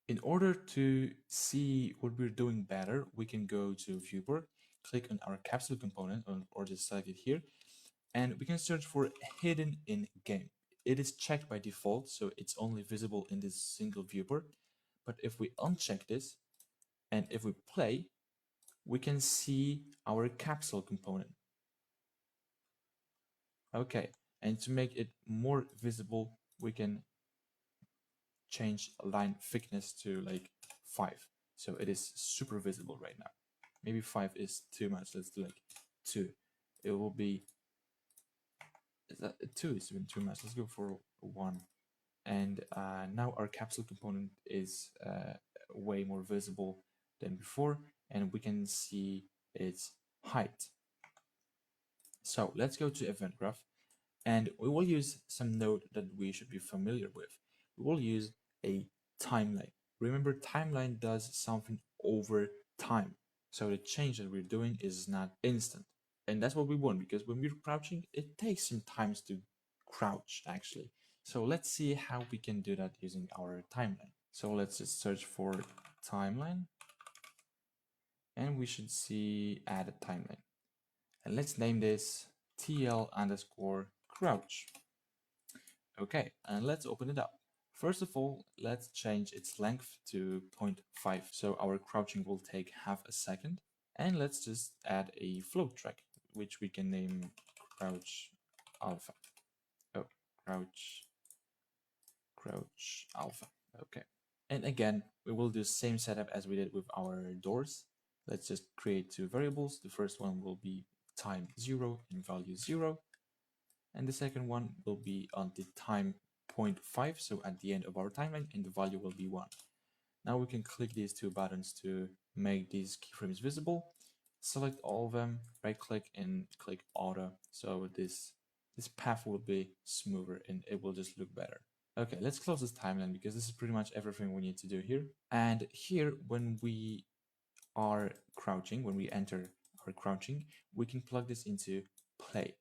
In order to see what we're doing better, we can go to viewport, click on our capsule component or just select it here, and we can search for hidden in game. It is checked by default, so it's only visible in this single viewport. But if we uncheck this and if we play, we can see our capsule component. Okay, and to make it more visible, we can change line thickness to like 5. So it is super visible right now. Maybe 5 is too much. Let's do like 2. It will be, is that 2 is even too much. Let's go for 1. And now our capsule component is way more visible than before, and we can see its height. So let's go to event graph, and we will use some node that we should be familiar with. We will use a timeline. Remember, timeline does something over time. So the change that we're doing is not instant. And that's what we want, because when we're crouching, it takes some time to crouch actually. So let's see how we can do that using our timeline. So let's just search for timeline, and we should see add a timeline. And let's name this TL underscore crouch. Okay, and let's open it up. First of all, let's change its length to 0.5, so our crouching will take half a second. And let's just add a float track, which we can name crouch alpha. Oh, crouch alpha. Okay. And again, we will do the same setup as we did with our doors. Let's just create 2 variables. The first one will be time 0 and value 0. And the second one will be on the time 0.5, so at the end of our timeline, and the value will be 1. Now we can click these 2 buttons to make these keyframes visible. Select all of them, right click and click auto, so this path will be smoother and it will just look better. Okay, let's close this timeline because this is pretty much everything we need to do here. And here, when we are crouching, when we enter our crouching, we can plug this into play,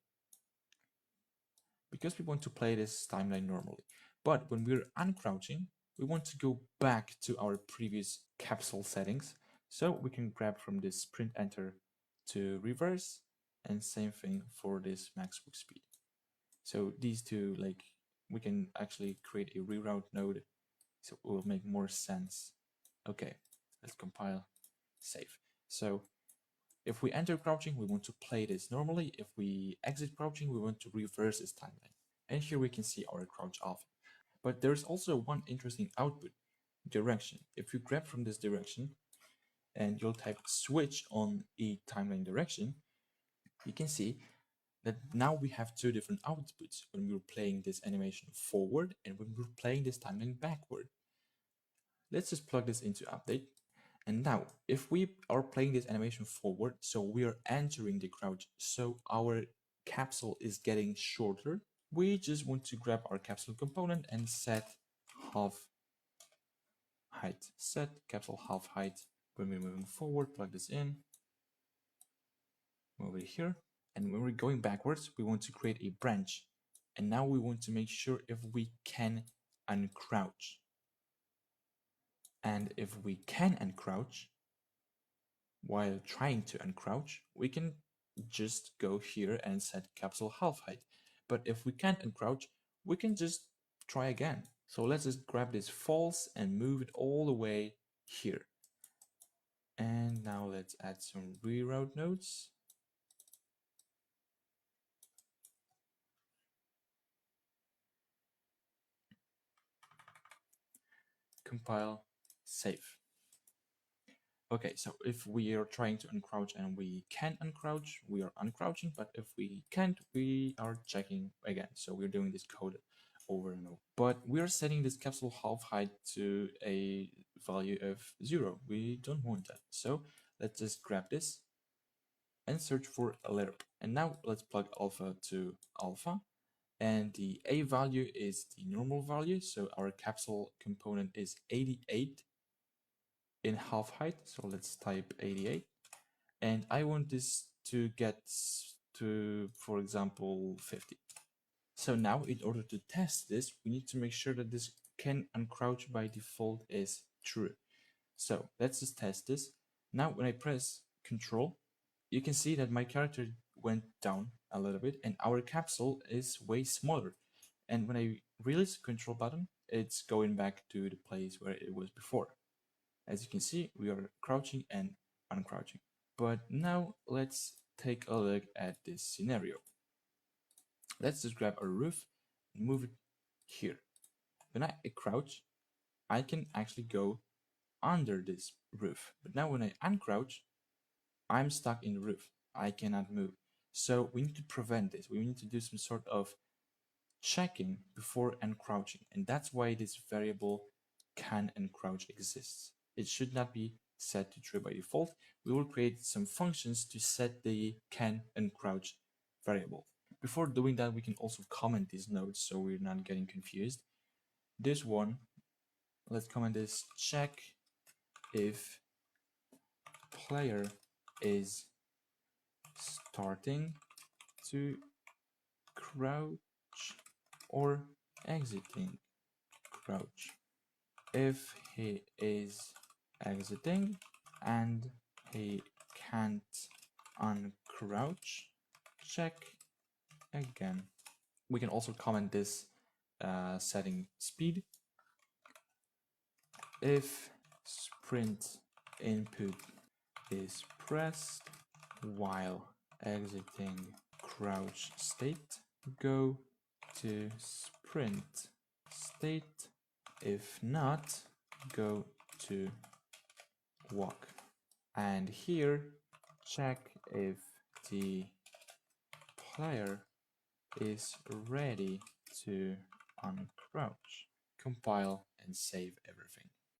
because we want to play this timeline normally. But when we're uncrouching, we want to go back to our previous capsule settings. So we can grab from this sprint enter to reverse, and same thing for this max walk speed. So these two, like, we can actually create a reroute node, so it will make more sense. Okay, let's compile, save. So if we enter crouching, we want to play this normally. If we exit crouching, we want to reverse this timeline. And here we can see our crouch alpha. But there's also one interesting output, direction. If you grab from this direction and you'll type switch on a timeline direction, you can see that now we have 2 different outputs when we're playing this animation forward and when we're playing this timeline backward. Let's just plug this into update. And now, if we are playing this animation forward, so we are entering the crouch, so our capsule is getting shorter, we just want to grab our capsule component and set half height. Set capsule half height. When we're moving forward, plug this in, move it here. And when we're going backwards, we want to create a branch. And now we want to make sure if we can uncrouch. And if we can uncrouch, while trying to uncrouch, we can just go here and set capsule half height. But if we can't uncrouch, we can just try again. So let's just grab this false and move it all the way here. And now let's add some reroute nodes. Compile, save. Okay, so if we are trying to uncrouch and we can uncrouch, we are uncrouching, but if we can't, we are checking again. So we're doing this code over and over. But we are setting this capsule half height to a value of 0. We don't want that. So let's just grab this and search for lerp. And now let's plug alpha to alpha. And the A value is the normal value. So our capsule component is 88 in half height. So let's type 88. And I want this to get to, for example, 50. So now in order to test this, we need to make sure that this can uncrouch by default is true. So let's just test this. Now when I press Control, you can see that my character went down a little bit and our capsule is way smaller. And when I release the Control button, it's going back to the place where it was before. As you can see, we are crouching and uncrouching. But now let's take a look at this scenario. Let's just grab a roof and move it here. When I crouch, I can actually go under this roof. But now when I uncrouch, I'm stuck in the roof. I cannot move. So we need to prevent this. We need to do some sort of checking before uncrouching. And that's why this variable can uncrouch exists. It should not be set to true by default. We will create some functions to set the can uncrouch variable. Before doing that, we can also comment these nodes so we're not getting confused. This one, let's comment this check if player is starting to crouch or exiting crouch. If he is exiting and he can't uncrouch, check again. We can also comment this setting speed. If sprint input is pressed while exiting crouch state, go to sprint state. If not, go to walk. And here, check if the player is ready to uncrouch. Compile and save everything.